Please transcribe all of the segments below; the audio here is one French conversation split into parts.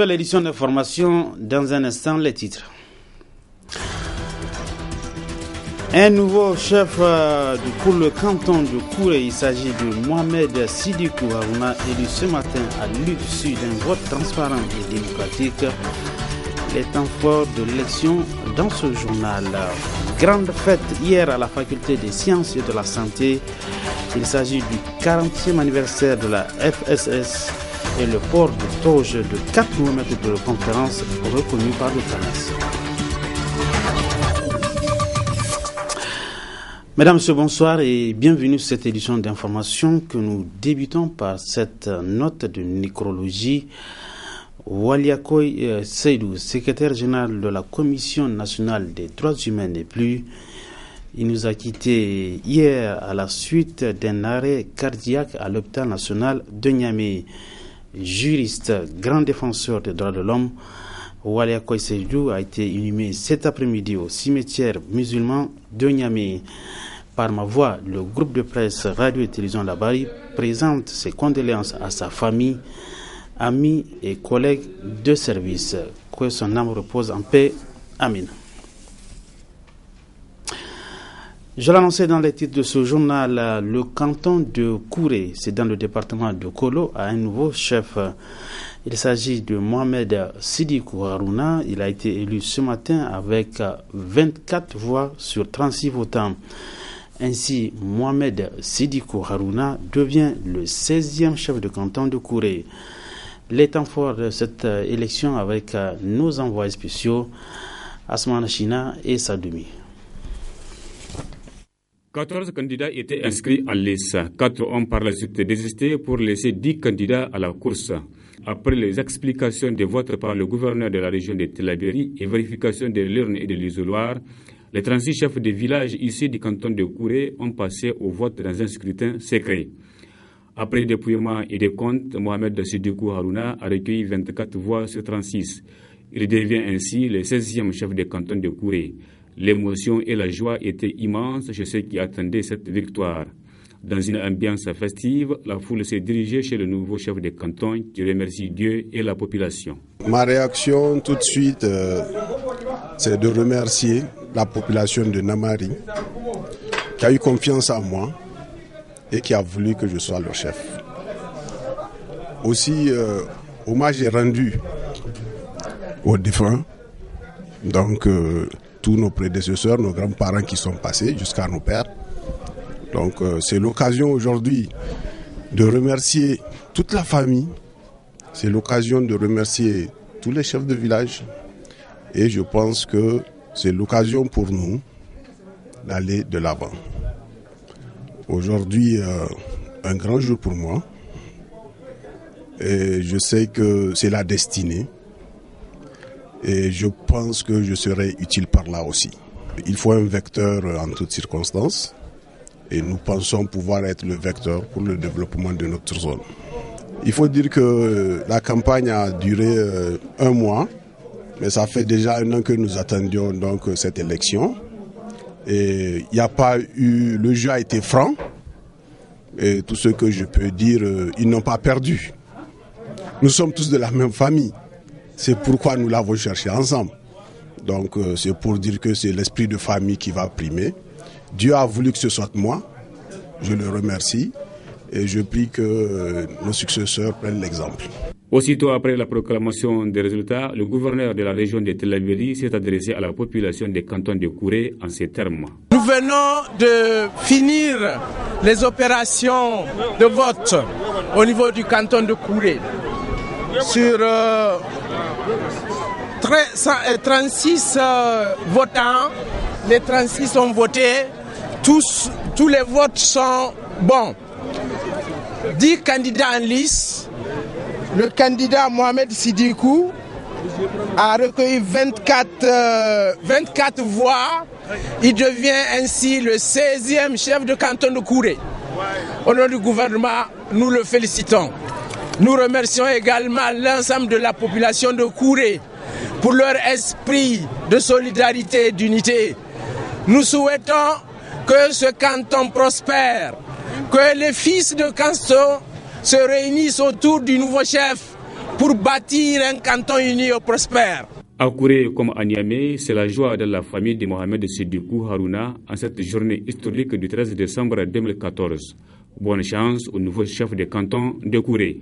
nouvelle édition d'information. Dans un instant, les titres. Un nouveau chef pour le canton de Kouré, il s'agit de Mohamed Sidikou Harouna, élu ce matin à l'issue d'un vote transparent et démocratique. Les temps forts de l'élection dans ce journal. Grande fête hier à la faculté des sciences et de la santé. Il s'agit du 40e anniversaire de la FSS et le port de toge de 4 km de conférence reconnu par le CANAS. Mesdames, Messieurs, bonsoir et bienvenue sur cette édition d'information que nous débutons par cette note de nécrologie. Waliakoy Seydou, secrétaire général de la Commission nationale des droits humains et plus, il nous a quittés hier à la suite d'un arrêt cardiaque à l'hôpital national de Niamey. Juriste, grand défenseur des droits de l'homme, Waliakoy Seydou a été inhumé cet après-midi au cimetière musulman de Niamey. Par ma voix, le groupe de presse Radio et Télévision Labari présente ses condoléances à sa famille, amis et collègues de service. Que son âme repose en paix. Amen. Je l'annonçais dans les titres de ce journal, le canton de Kouré, c'est dans le département de Kolo, a un nouveau chef. Il s'agit de Mohamed Sidikou Harouna. Il a été élu ce matin avec 24 voix sur 36 votants. Ainsi, Mohamed Sidikou Harouna devient le 16e chef de canton de Kouré. Les temps forts de cette élection avec nos envoyés spéciaux, Asmana China et Sadoumi. 14 candidats étaient inscrits en lice. 4 ont par la suite désisté pour laisser 10 candidats à la course. Après les explications des votes par le gouverneur de la région de Tillabéri et vérification de l'urne et de l'isoloir, les 36 chefs de village ici du canton de Kouré ont passé au vote dans un scrutin secret. Après dépouillement et des comptes, Mohamed Sidikou Harouna a recueilli 24 voix sur 36. Il devient ainsi le 16e chef de canton de Kouré. L'émotion et la joie étaient immenses chez ceux qui attendaient cette victoire. Dans une ambiance festive, la foule s'est dirigée chez le nouveau chef de canton qui remercie Dieu et la population. Ma réaction tout de suite, c'est de remercier la population de Namari qui a eu confiance en moi et qui a voulu que je sois leur chef. Aussi, hommage est rendu aux défunts, donc tous nos prédécesseurs, nos grands-parents qui sont passés jusqu'à nos pères. Donc c'est l'occasion aujourd'hui de remercier toute la famille, c'est l'occasion de remercier tous les chefs de village et je pense que c'est l'occasion pour nous d'aller de l'avant. Aujourd'hui, un grand jour pour moi et je sais que c'est la destinée et je pense que je serai utile par là aussi. Il faut un vecteur en toutes circonstances et nous pensons pouvoir être le vecteur pour le développement de notre zone. Il faut dire que la campagne a duré 1 mois, mais ça fait déjà 1 an que nous attendions donc cette élection. Et il n'y a pas eu, le jeu a été franc. Et tout ce que je peux dire, ils n'ont pas perdu. Nous sommes tous de la même famille. C'est pourquoi nous l'avons cherché ensemble. Donc c'est pour dire que c'est l'esprit de famille qui va primer. Dieu a voulu que ce soit moi. Je le remercie. Et je prie que nos successeurs prennent l'exemple. Aussitôt après la proclamation des résultats, le gouverneur de la région de Tillabéri s'est adressé à la population des cantons de Kouré en ces termes. Nous venons de finir les opérations de vote au niveau du canton de Kouré. Sur 36 votants, les 36 ont voté, tous les votes sont bons. 10 candidats en lice. Le candidat Mohamed Sidikou a recueilli 24 voix. Il devient ainsi le 16e chef de canton de Kouré. Au nom du gouvernement, nous le félicitons. Nous remercions également l'ensemble de la population de Kouré pour leur esprit de solidarité et d'unité. Nous souhaitons que ce canton prospère, que les fils de canton se réunissent autour du nouveau chef pour bâtir un canton uni et prospère. À Kouré comme à Niamey, c'est la joie de la famille de Mohamed Sidikou Harouna en cette journée historique du 13 décembre 2014. Bonne chance au nouveau chef de canton de Kouré.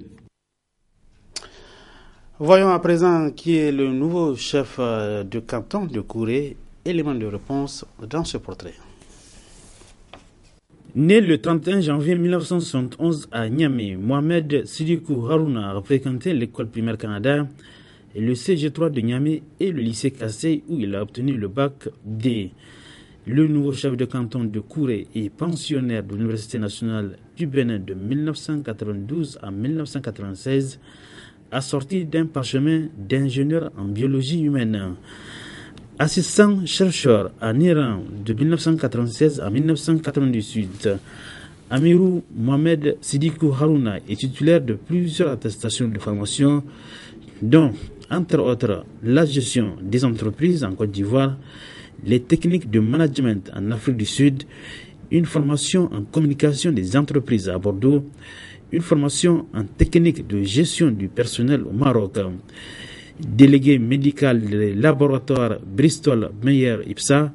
Voyons à présent qui est le nouveau chef de canton de Kouré. Élément de réponse dans ce portrait. Né le 31 janvier 1971 à Niamey, Mohamed Sidikou Harouna a fréquenté l'école primaire Canada et le CG3 de Niamey et le lycée Kassé où il a obtenu le bac D. Le nouveau chef de canton de Kouré est pensionnaire de l'Université nationale du Bénin de 1992 à 1996, assorti d'un parchemin d'ingénieur en biologie humaine. Assistant chercheur à Iran de 1996 à 1998, Amirou Mohamed Sidikou Harouna est titulaire de plusieurs attestations de formation, dont, entre autres, la gestion des entreprises en Côte d'Ivoire, les techniques de management en Afrique du Sud, une formation en communication des entreprises à Bordeaux, une formation en technique de gestion du personnel au Maroc. Délégué médical des laboratoires Bristol Meyer IPSA,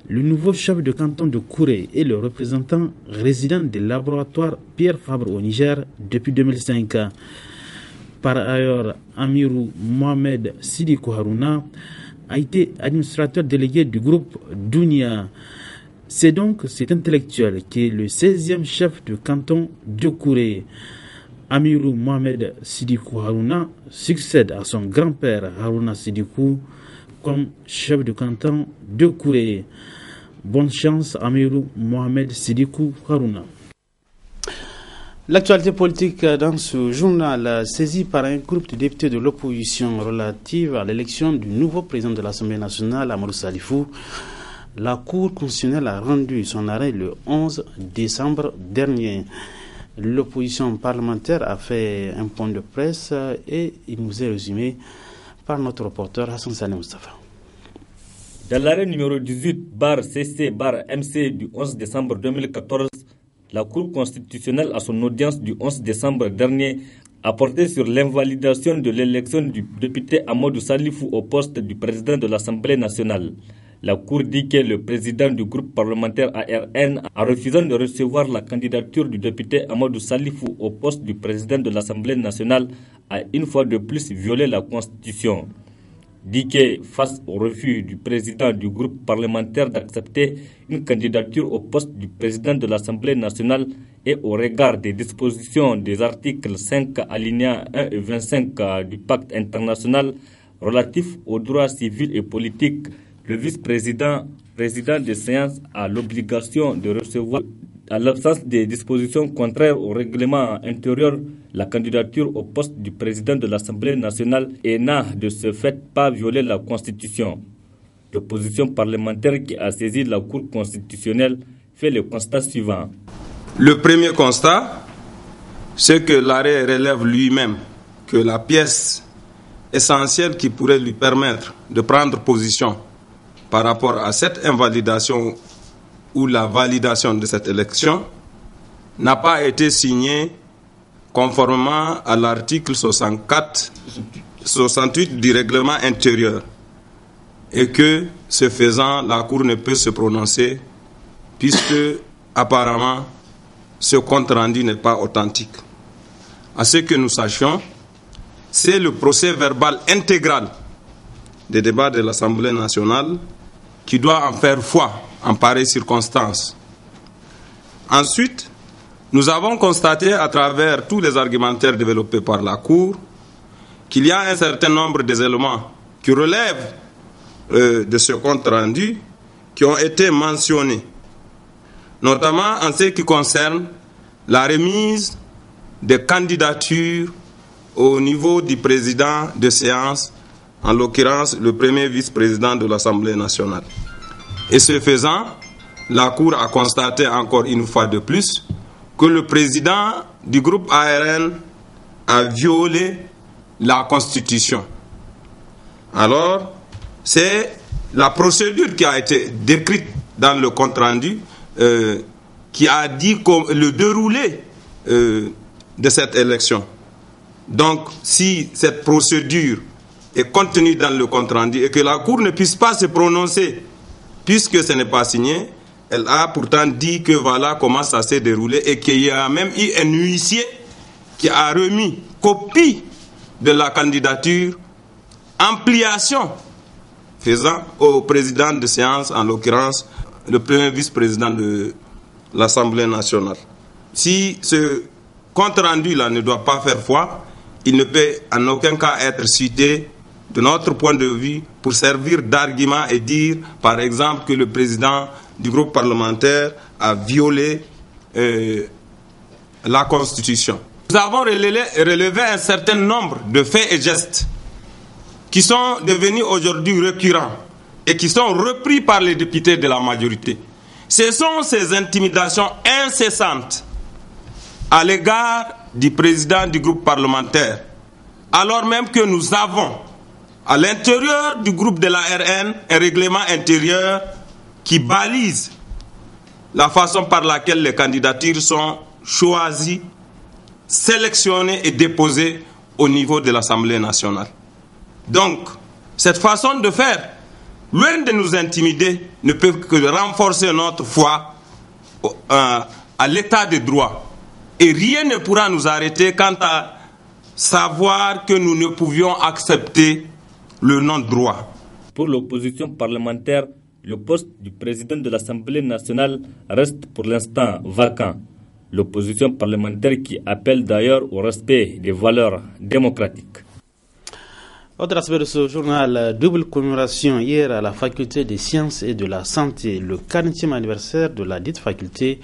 le nouveau chef de canton de Kouré est le représentant résident des laboratoires Pierre Fabre au Niger depuis 2005. Par ailleurs, Amirou Mohamed Sidikou Harouna a été administrateur délégué du groupe Dounia. C'est donc cet intellectuel qui est le 16e chef de canton de Kouré. Amirou Mohamed Sidikou Harouna succède à son grand-père Harouna Sidikou comme chef de canton de Kouré. Bonne chance Amirou Mohamed Sidikou Harouna. L'actualité politique dans ce journal saisi par un groupe de députés de l'opposition relative à l'élection du nouveau président de l'Assemblée nationale, Amadou Salifou. La Cour constitutionnelle a rendu son arrêt le 11 décembre dernier. L'opposition parlementaire a fait un point de presse et il nous est résumé par notre reporter Hassan Saleh Mustafa. Dans l'arrêt numéro 18/CC/MC du 11 décembre 2014, la Cour constitutionnelle, à son audience du 11 décembre dernier, a porté sur l'invalidation de l'élection du député Amadou Salifou au poste du président de l'Assemblée nationale. La Cour dit que le président du groupe parlementaire ARN a refusé de recevoir la candidature du député Amadou Salifou au poste du président de l'Assemblée nationale a une fois de plus violé la Constitution. Dit que face au refus du président du groupe parlementaire d'accepter une candidature au poste du président de l'Assemblée nationale et au regard des dispositions des articles 5 alinéa 1 et 25 du pacte international relatif aux droits civils et politiques, le vice-président, président des séances, a l'obligation de recevoir, à l'absence des dispositions contraires au règlement intérieur, la candidature au poste du président de l'Assemblée nationale et n'a de ce fait pas violé la Constitution. L'opposition parlementaire qui a saisi la Cour constitutionnelle fait le constat suivant. Le premier constat, c'est que l'arrêt relève lui-même que la pièce essentielle qui pourrait lui permettre de prendre position par rapport à cette invalidation ou la validation de cette élection n'a pas été signée conformément à l'article 68 du règlement intérieur et que, ce faisant, la Cour ne peut se prononcer puisque, apparemment, ce compte-rendu n'est pas authentique. À ce que nous sachions, c'est le procès verbal intégral des débats de l'Assemblée nationale qui doit en faire foi en pareille circonstance. Ensuite, nous avons constaté à travers tous les argumentaires développés par la Cour qu'il y a un certain nombre d'éléments qui relèvent de ce compte rendu qui ont été mentionnés, notamment en ce qui concerne la remise des candidatures au niveau du président de séance, en l'occurrence le premier vice-président de l'Assemblée nationale. Et ce faisant, la Cour a constaté encore une fois de plus que le président du groupe ARN a violé la Constitution. Alors, c'est la procédure qui a été décrite dans le compte-rendu qui a dit le déroulé de cette élection. Donc, si cette procédure est contenue dans le compte-rendu et que la Cour ne puisse pas se prononcer, puisque ce n'est pas signé, elle a pourtant dit que voilà comment ça s'est déroulé et qu'il y a même eu un huissier qui a remis copie de la candidature, ampliation faisant au président de séance, en l'occurrence le premier vice-président de l'Assemblée nationale. Si ce compte-rendu-là ne doit pas faire foi, il ne peut en aucun cas être cité de notre point de vue pour servir d'argument et dire, par exemple, que le président du groupe parlementaire a violé la Constitution. Nous avons relevé un certain nombre de faits et gestes qui sont devenus aujourd'hui récurrents et qui sont repris par les députés de la majorité. Ce sont ces intimidations incessantes à l'égard du président du groupe parlementaire, alors même que nous avons à l'intérieur du groupe de la RN un règlement intérieur qui balise la façon par laquelle les candidatures sont choisies, sélectionnées et déposées au niveau de l'Assemblée nationale. Donc, cette façon de faire, loin de nous intimider, ne peut que renforcer notre foi à l'état de droit. Et rien ne pourra nous arrêter quant à savoir que nous ne pouvions accepter le non-droit. Pour l'opposition parlementaire, le poste du président de l'Assemblée nationale reste pour l'instant vacant. L'opposition parlementaire qui appelle d'ailleurs au respect des valeurs démocratiques. Autre aspect de ce journal, double commémoration hier à la faculté des sciences et de la santé, le 40e anniversaire de la dite faculté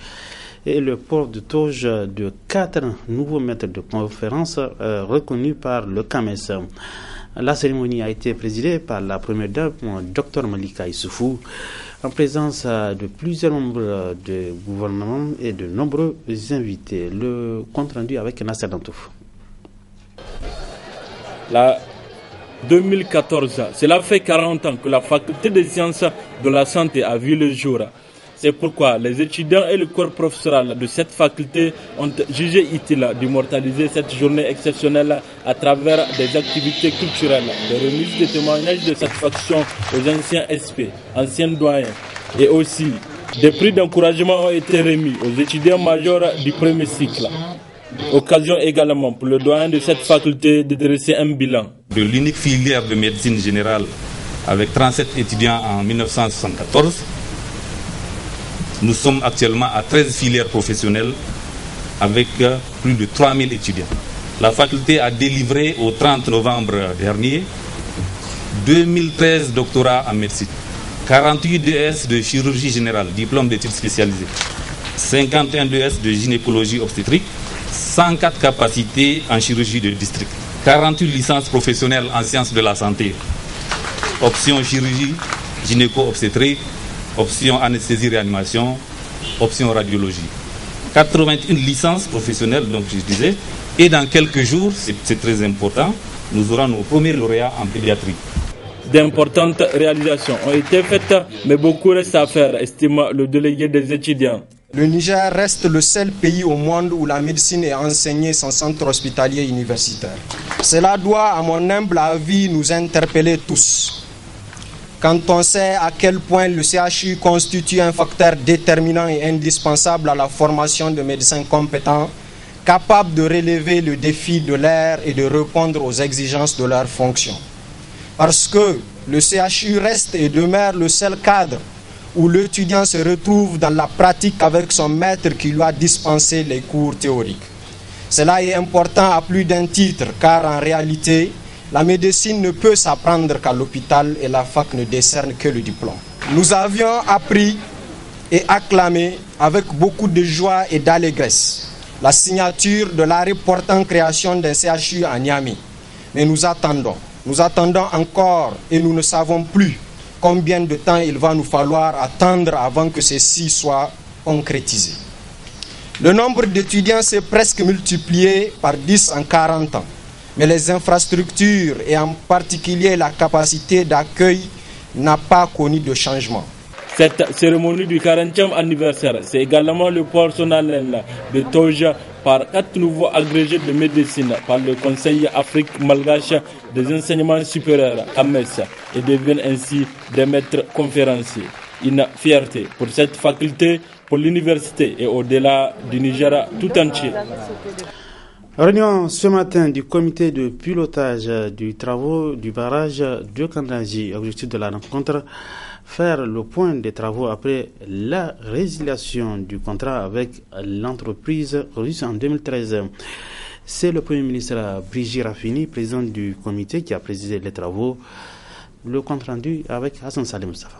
et le port de toge de 4 nouveaux maîtres de conférence reconnus par le CAMES. La cérémonie a été présidée par la première dame, Dr Malika Issoufou, en présence de plusieurs membres du gouvernement et de nombreux invités. Le compte rendu avec Nasser Dantouf. La 2014, cela fait 40 ans que la faculté des sciences de la santé a vu le jour. C'est pourquoi les étudiants et le corps professoral de cette faculté ont jugé utile d'immortaliser cette journée exceptionnelle à travers des activités culturelles, des remises de témoignages de satisfaction aux anciens SP, anciens doyens, et aussi des prix d'encouragement ont été remis aux étudiants majors du premier cycle. Occasion également pour le doyen de cette faculté de dresser un bilan. De l'unique filière de médecine générale avec 37 étudiants en 1974, nous sommes actuellement à 13 filières professionnelles avec plus de 3000 étudiants. La faculté a délivré au 30 novembre dernier 2013 doctorats en médecine, 48 DS de chirurgie générale, diplôme d'études spécialisées, 51 DS de gynécologie obstétrique, 104 capacités en chirurgie de district, 48 licences professionnelles en sciences de la santé, option chirurgie, gynéco-obstétrique, option anesthésie-réanimation, option radiologie. 81 licences professionnelles, donc je disais, et dans quelques jours, c'est très important, nous aurons nos premiers lauréats en pédiatrie. D'importantes réalisations ont été faites, mais beaucoup reste à faire, estime le délégué des étudiants. Le Niger reste le seul pays au monde où la médecine est enseignée sans centre hospitalier universitaire. Cela doit, à mon humble avis, nous interpeller tous. Quand on sait à quel point le CHU constitue un facteur déterminant et indispensable à la formation de médecins compétents, capables de relever le défi de l'ère et de répondre aux exigences de leur fonction. Parce que le CHU reste et demeure le seul cadre où l'étudiant se retrouve dans la pratique avec son maître qui lui a dispensé les cours théoriques. Cela est important à plus d'un titre, car en réalité, la médecine ne peut s'apprendre qu'à l'hôpital et la fac ne décerne que le diplôme. Nous avions appris et acclamé avec beaucoup de joie et d'allégresse la signature de l'arrêt portant création d'un CHU à Niamey. Mais nous attendons encore et nous ne savons plus combien de temps il va nous falloir attendre avant que ceci soit concrétisé. Le nombre d'étudiants s'est presque multiplié par 10 en 40 ans. Mais les infrastructures et en particulier la capacité d'accueil n'a pas connu de changement. Cette cérémonie du 40e anniversaire, c'est également le port solennel de toge par 4 nouveaux agrégés de médecine par le Conseil Afrique malgache des enseignements supérieurs à Metz et deviennent ainsi des maîtres conférenciers. Une fierté pour cette faculté, pour l'université et au-delà du Niger tout entier. Réunion ce matin du comité de pilotage du travaux du barrage de Kandaji. Objectif de la rencontre, faire le point des travaux après la résiliation du contrat avec l'entreprise russe en 2013. C'est le Premier ministre Brigitte Raffini, président du comité, qui a présidé les travaux. Le compte rendu avec Hassan Salim Mustafa.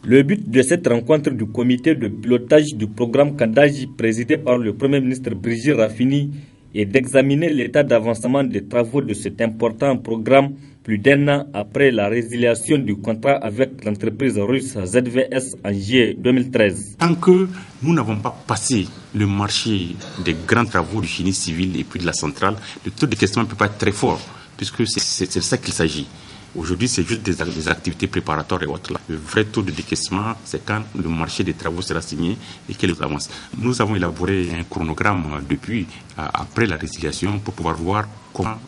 Le but de cette rencontre du comité de pilotage du programme Kandaji, présidé par le Premier ministre Brigitte Raffini, est d'examiner l'état d'avancement des travaux de cet important programme plus d'un an après la résiliation du contrat avec l'entreprise russe ZVS en juillet 2013. Tant que nous n'avons pas passé le marché des grands travaux du génie civil et puis de la centrale, le taux de questionnement ne peut pas être très fort, puisque c'est de ça qu'il s'agit. Aujourd'hui, c'est juste des activités préparatoires et autres. Le vrai taux de décaissement, c'est quand le marché des travaux sera signé et qu'il avance. Nous avons élaboré un chronogramme depuis, après la résiliation, pour pouvoir voir comment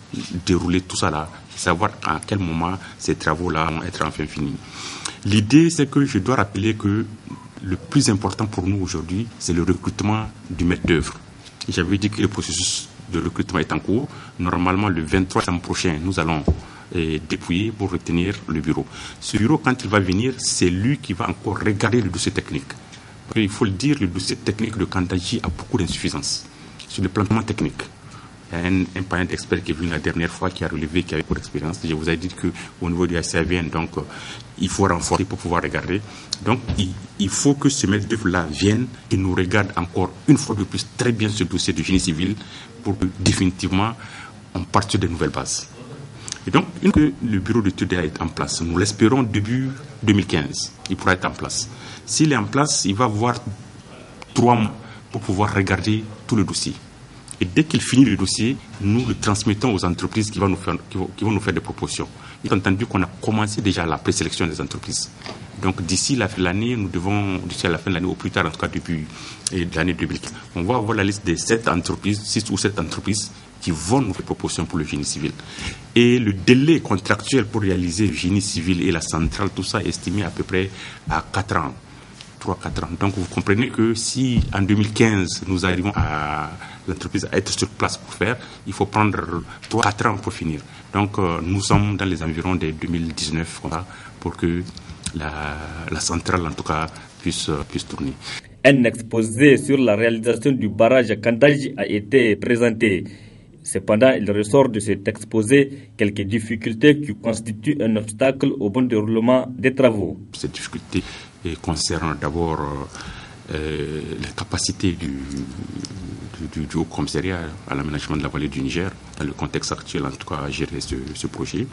dérouler tout ça là, savoir à quel moment ces travaux-là vont être enfin finis. L'idée, c'est que je dois rappeler que le plus important pour nous aujourd'hui, c'est le recrutement du maître d'œuvre. J'avais dit que le processus de recrutement est en cours. Normalement, le 23 décembre prochain, nous allons dépouiller pour retenir le bureau. Ce bureau, quand il va venir, c'est lui qui va encore regarder le dossier technique. Il faut le dire, le dossier technique de Kandaji a beaucoup d'insuffisances sur le plan technique. Il y a un panel d'experts qui est venu la dernière fois qui a relevé qu'il y avait beaucoup d'expérience. Je vous ai dit qu'au niveau du ACAVN, donc, il faut renforcer pour pouvoir regarder. Donc, il faut que ce maître d'œuvre-là vienne et nous regarde encore une fois de plus très bien ce dossier du génie civil pour que définitivement on parte sur de nouvelles bases. Et donc, une fois que le bureau d'études est en place, nous l'espérons début 2015, il pourra être en place. S'il est en place, il va avoir 3 mois pour pouvoir regarder tout le dossier. Et dès qu'il finit le dossier, nous le transmettons aux entreprises qui vont nous faire des propositions. Il est entendu qu'on a commencé déjà la présélection des entreprises. Donc d'ici la fin de l'année, d'ici à la fin de l'année, au plus tard, en tout cas depuis l'année 2015, on va avoir la liste des 6 ou 7 entreprises qui vont nous faire des propositions pour le génie civil. Et le délai contractuel pour réaliser le génie civil et la centrale, tout ça est estimé à peu près à 4 ans. 3-4 ans. Donc vous comprenez que si en 2015 nous arrivons à l'entreprise à être sur place pour faire, il faut prendre 3-4 ans pour finir. Donc nous sommes dans les environs de 2019 pour que la centrale en tout cas puisse tourner. Un exposé sur la réalisation du barrage Kandaji a été présenté. Cependant, il ressort de cet exposé quelques difficultés qui constituent un obstacle au bon déroulement des travaux. Ces difficultés concernent d'abord la capacité du Haut Commissariat à l'aménagement de la vallée du Niger, dans le contexte actuel en tout cas à gérer ce projet.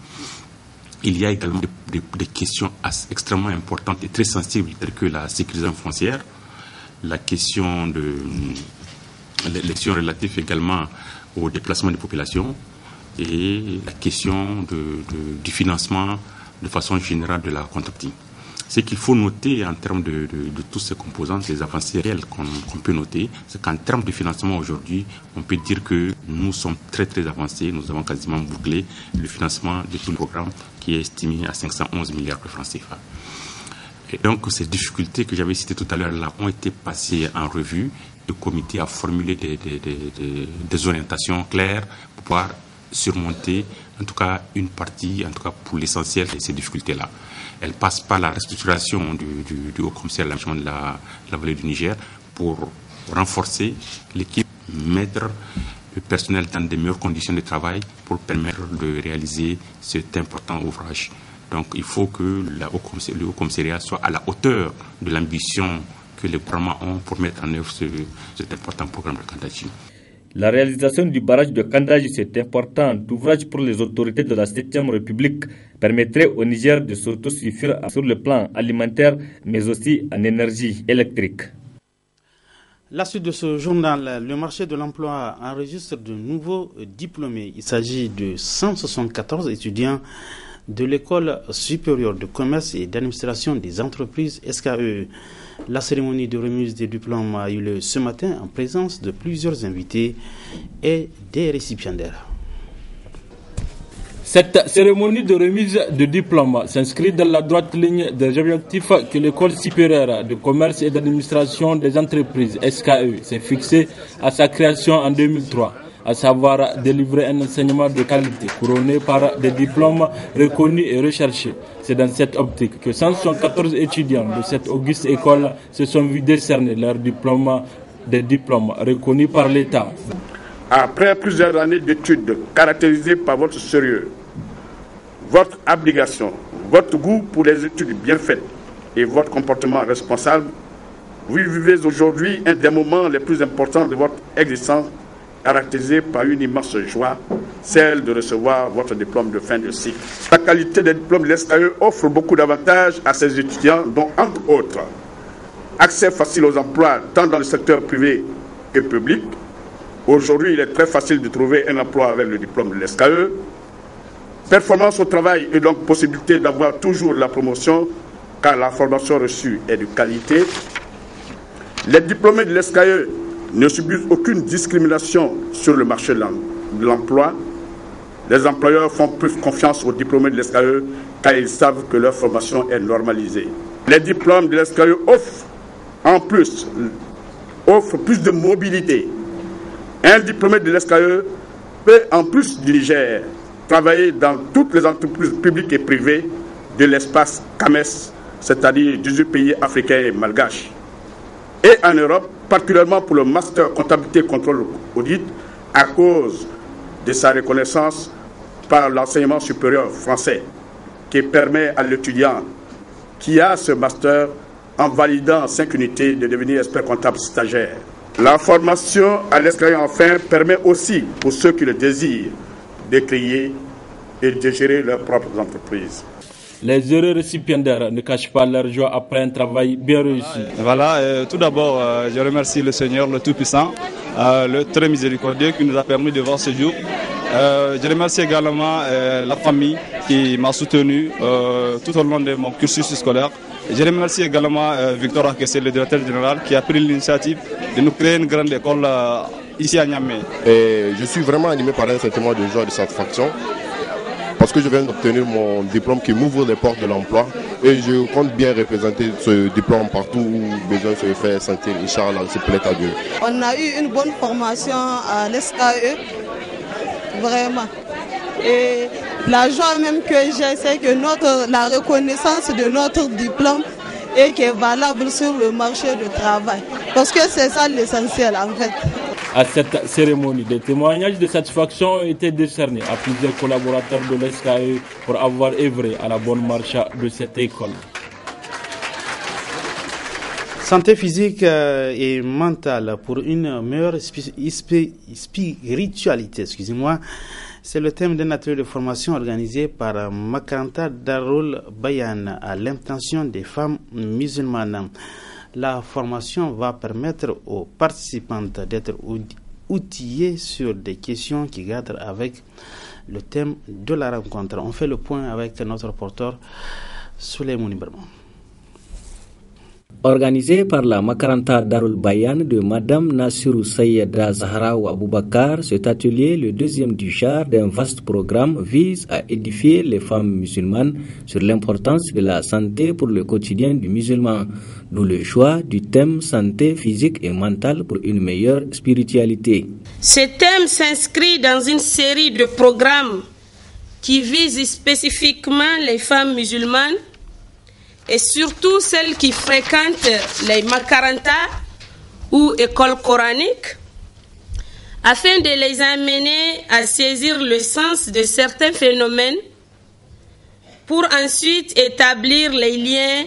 Il y a également des questions extrêmement importantes et très sensibles telles que la sécurisation foncière, la question de l'élection relative également au déplacement des populations et la question du financement de façon générale de la contracting. Ce qu'il faut noter en termes de tous ces composantes, les avancées réelles qu'on peut noter, c'est qu'en termes de financement aujourd'hui, on peut dire que nous sommes très très avancés. Nous avons quasiment bouclé le financement de tout le programme qui est estimé à 511 milliards de francs CFA. Et donc ces difficultés que j'avais citées tout à l'heure là ont été passées en revue. Le comité a formulé des orientations claires pour pouvoir surmonter en tout cas une partie, en tout cas pour l'essentiel de ces difficultés-là. Elle passe par la restructuration du Haut Commissariat à l'aménagement de la vallée du Niger pour renforcer l'équipe, mettre le personnel dans de meilleures conditions de travail pour permettre de réaliser cet important ouvrage. Donc il faut que le Haut Commissariat soit à la hauteur de l'ambition que les gouvernements ont pour mettre en œuvre cet important programme de Kandaji. La réalisation du barrage de Kandaji, cet important ouvrage pour les autorités de la 7e République, permettrait au Niger de s'autosuffire sur le plan alimentaire, mais aussi en énergie électrique. La suite de ce journal, le marché de l'emploi enregistre de nouveaux diplômés. Il s'agit de 174 étudiants de l'École supérieure de commerce et d'administration des entreprises SKE. La cérémonie de remise des diplômes a eu lieu ce matin en présence de plusieurs invités et des récipiendaires. Cette cérémonie de remise de diplôme s'inscrit dans la droite ligne des objectifs que l'École supérieure de commerce et d'administration des entreprises SKE s'est fixée à sa création en 2003, à savoir délivrer un enseignement de qualité couronné par des diplômes reconnus et recherchés. C'est dans cette optique que 174 étudiants de cette auguste école se sont vus décerner leurs diplômes, des diplômes reconnus par l'État. Après plusieurs années d'études caractérisées par votre sérieux, votre abnégation, votre goût pour les études bien faites et votre comportement responsable, vous vivez aujourd'hui un des moments les plus importants de votre existence, caractérisé par une immense joie, celle de recevoir votre diplôme de fin de cycle. La qualité des diplômes de l'SKE offre beaucoup d'avantages à ses étudiants, dont entre autres, accès facile aux emplois tant dans le secteur privé que public. Aujourd'hui, il est très facile de trouver un emploi avec le diplôme de l'SKE. Performance au travail et donc possibilité d'avoir toujours la promotion car la formation reçue est de qualité. Les diplômés de l'SKE ne subissent aucune discrimination sur le marché de l'emploi. Les employeurs font plus confiance aux diplômés de l'SKE car ils savent que leur formation est normalisée. Les diplômes de l'SKE offrent plus de mobilité. Un diplômé de l'SKE peut, en plus du Niger, travailler dans toutes les entreprises publiques et privées de l'espace CAMES, c'est-à-dire 18 pays africains et malgaches. Et en Europe, particulièrement pour le Master Comptabilité Contrôle Audit, à cause de sa reconnaissance par l'enseignement supérieur français, qui permet à l'étudiant qui a ce master, en validant 5 unités, de devenir expert comptable stagiaire. La formation à l'SKE, enfin, permet aussi, pour ceux qui le désirent, de créer et de gérer leurs propres entreprises. Les heureux récipiendaires ne cachent pas leur joie après un travail bien réussi. Voilà, tout d'abord, je remercie le Seigneur, le Tout-Puissant, le très miséricordieux qui nous a permis de voir ce jour. Je remercie également la famille qui m'a soutenu tout au long de mon cursus scolaire. Je remercie également Victor Akessé, le directeur général, qui a pris l'initiative de nous créer une grande école ici à Niamey. Je suis vraiment animé par un sentiment de joie et de satisfaction parce que je viens d'obtenir mon diplôme qui m'ouvre les portes de l'emploi et je compte bien représenter ce diplôme partout où besoin se fait sentir. Inch'Allah, c'est plaît à Dieu. On a eu une bonne formation à l'SKE, vraiment. Et la joie même que j'ai, c'est que la reconnaissance de notre diplôme et qui est valable sur le marché du travail. Parce que c'est ça l'essentiel en fait. À cette cérémonie, des témoignages de satisfaction ont été décernés à plusieurs collaborateurs de l'SKE pour avoir œuvré à la bonne marche de cette école. Santé physique et mentale pour une meilleure spiritualité, c'est le thème d'un atelier de formation organisé par Makaranta Darul Bayan à l'intention des femmes musulmanes. La formation va permettre aux participantes d'être outillées sur des questions qui cadrent avec le thème de la rencontre. On fait le point avec notre reporter Souleymane Berman. Organisé par la Makaranta Darul Bayan de Madame Nassirou Sayyeda Zahra Aboubakar, cet atelier, le deuxième du genre d'un vaste programme, vise à édifier les femmes musulmanes sur l'importance de la santé pour le quotidien du musulman, d'où le choix du thème santé physique et mentale pour une meilleure spiritualité. Ce thème s'inscrit dans une série de programmes qui visent spécifiquement les femmes musulmanes et surtout celles qui fréquentent les makaranta ou écoles coraniques, afin de les amener à saisir le sens de certains phénomènes pour ensuite établir les liens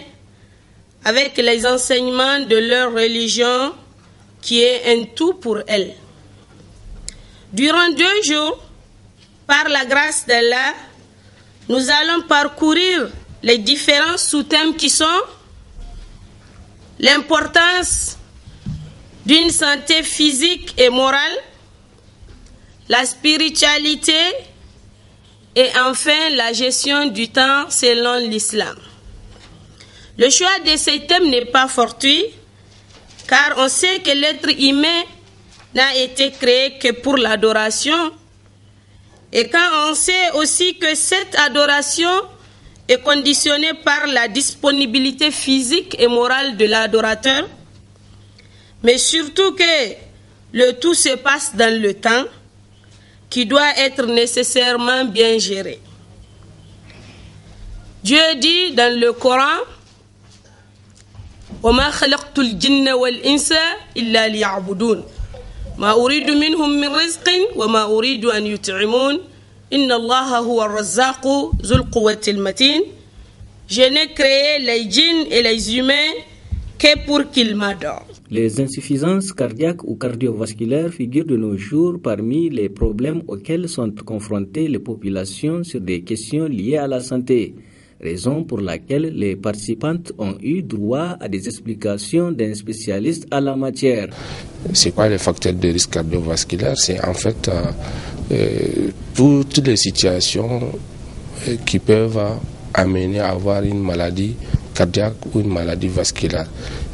avec les enseignements de leur religion qui est un tout pour elles. Durant 2 jours, par la grâce d'Allah, nous allons parcourir les différents sous-thèmes qui sont l'importance d'une santé physique et morale, la spiritualité, et enfin la gestion du temps selon l'islam. Le choix de ces thèmes n'est pas fortuit, car on sait que l'être humain n'a été créé que pour l'adoration, et quand on sait aussi que cette adoration est conditionnée par la disponibilité physique et morale de l'adorateur, mais surtout que le tout se passe dans le temps, qui doit être nécessairement bien géré. Dieu dit dans le Coran, وَمَا خَلَقْتُ الْجِنَّ وَالْإِنسَ إِلَّا لِيَعْبُدُونَ ما أريد منهم من رزق وما أريد أن يطعمون إن الله هو الرزاق ذو القوة المتين. Je n'ai créé les djinns et les humains que pour qu'ils m'adorent. Les insuffisances cardiaques ou cardiovasculaires figurent de nos jours parmi les problèmes auxquels sont confrontées les populations sur des questions liées à la santé. Raison pour laquelle les participantes ont eu droit à des explications d'un spécialiste à la matière. C'est quoi les facteurs de risque cardiovasculaire? C'est en fait toutes les situations qui peuvent amener à avoir une maladie cardiaque ou une maladie vasculaire.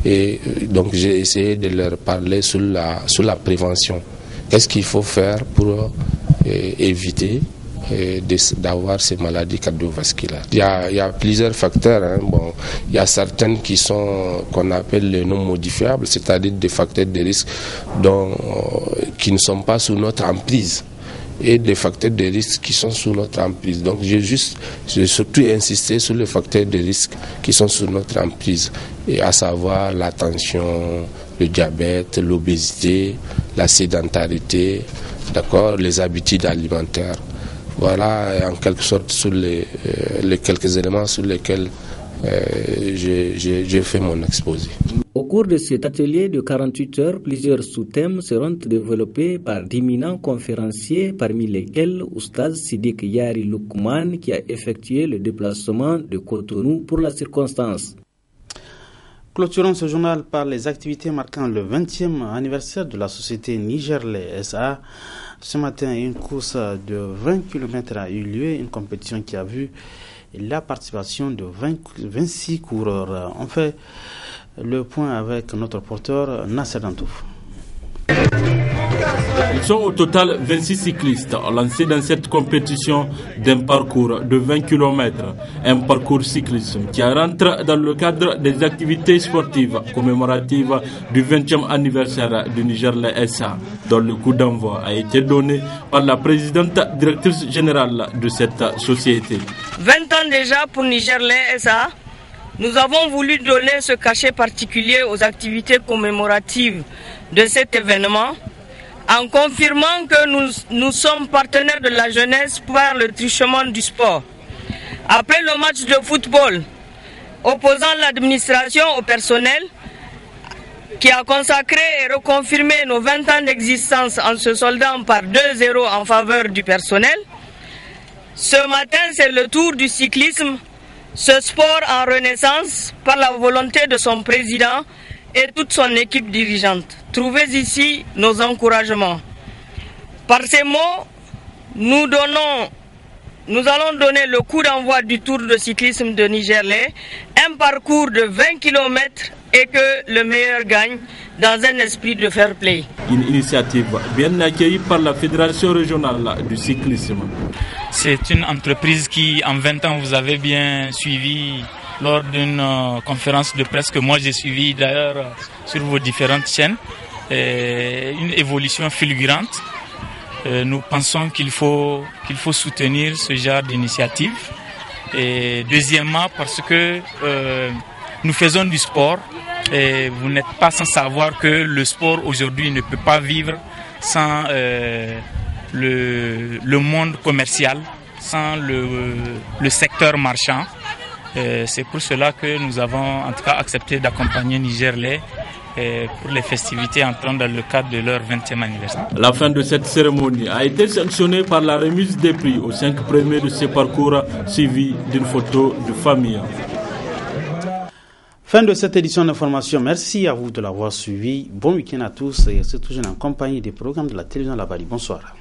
Et donc j'ai essayé de leur parler sur la prévention. Qu'est-ce qu'il faut faire pour éviter d'avoir ces maladies cardiovasculaires? Il y a plusieurs facteurs. Bon, il y a certaines qu'on appelle les non modifiables, c'est-à-dire des facteurs de risque qui ne sont pas sous notre emprise, et des facteurs de risque qui sont sous notre emprise. Donc j'ai surtout insisté sur les facteurs de risque qui sont sous notre emprise, et à savoir la tension, le diabète, l'obésité, la sédentarité, d'accord, les habitudes alimentaires. Voilà en quelque sorte sur les quelques éléments sur lesquels j'ai fait mon exposé. Au cours de cet atelier de 48 heures, plusieurs sous-thèmes seront développés par d'éminents conférenciers, parmi lesquels Oustaz Sidik Yari Lukman, qui a effectué le déplacement de Cotonou pour la circonstance. Clôturons ce journal par les activités marquant le 20e anniversaire de la société Nigerlais SA. Ce matin, une course de 20 km a eu lieu, une compétition qui a vu la participation de 26 coureurs. On fait le point avec notre porteur Nasser Dantouf. Ils sont au total 26 cyclistes lancés dans cette compétition d'un parcours de 20 km, un parcours cyclisme qui rentre dans le cadre des activités sportives commémoratives du 20e anniversaire du Nigerlais SA, dont le coup d'envoi a été donné par la présidente directrice générale de cette société. 20 ans déjà pour Nigerlais SA, nous avons voulu donner ce cachet particulier aux activités commémoratives de cet événement, en confirmant que nous sommes partenaires de la jeunesse par le truchement du sport. Après le match de football opposant l'administration au personnel, qui a consacré et reconfirmé nos 20 ans d'existence en se soldant par 2-0 en faveur du personnel, ce matin c'est le tour du cyclisme, ce sport en renaissance par la volonté de son président et toute son équipe dirigeante. Trouvez ici nos encouragements. Par ces mots, nous allons donner le coup d'envoi du Tour de cyclisme de Nigerlais, un parcours de 20 km et que le meilleur gagne dans un esprit de fair play. Une initiative bien accueillie par la Fédération régionale du cyclisme. C'est une entreprise qui, en 20 ans, vous avez bien suivi lors d'une conférence de presse que moi j'ai suivie d'ailleurs sur vos différentes chaînes. Une évolution fulgurante. Nous pensons qu'il faut soutenir ce genre d'initiative. Et deuxièmement, parce que nous faisons du sport et vous n'êtes pas sans savoir que le sport aujourd'hui ne peut pas vivre sans le monde commercial, sans le secteur marchand. C'est pour cela que nous avons en tout cas accepté d'accompagner Nigerlais pour les festivités entrant dans le cadre de leur 20e anniversaire. La fin de cette cérémonie a été sanctionnée par la remise des prix aux 5 premiers de ce parcours, suivi d'une photo de famille. Fin de cette édition d'information. Merci à vous de l'avoir suivi. Bon week-end à tous et c'est toujours en compagnie des programmes de la télévision La Bali. Bonsoir.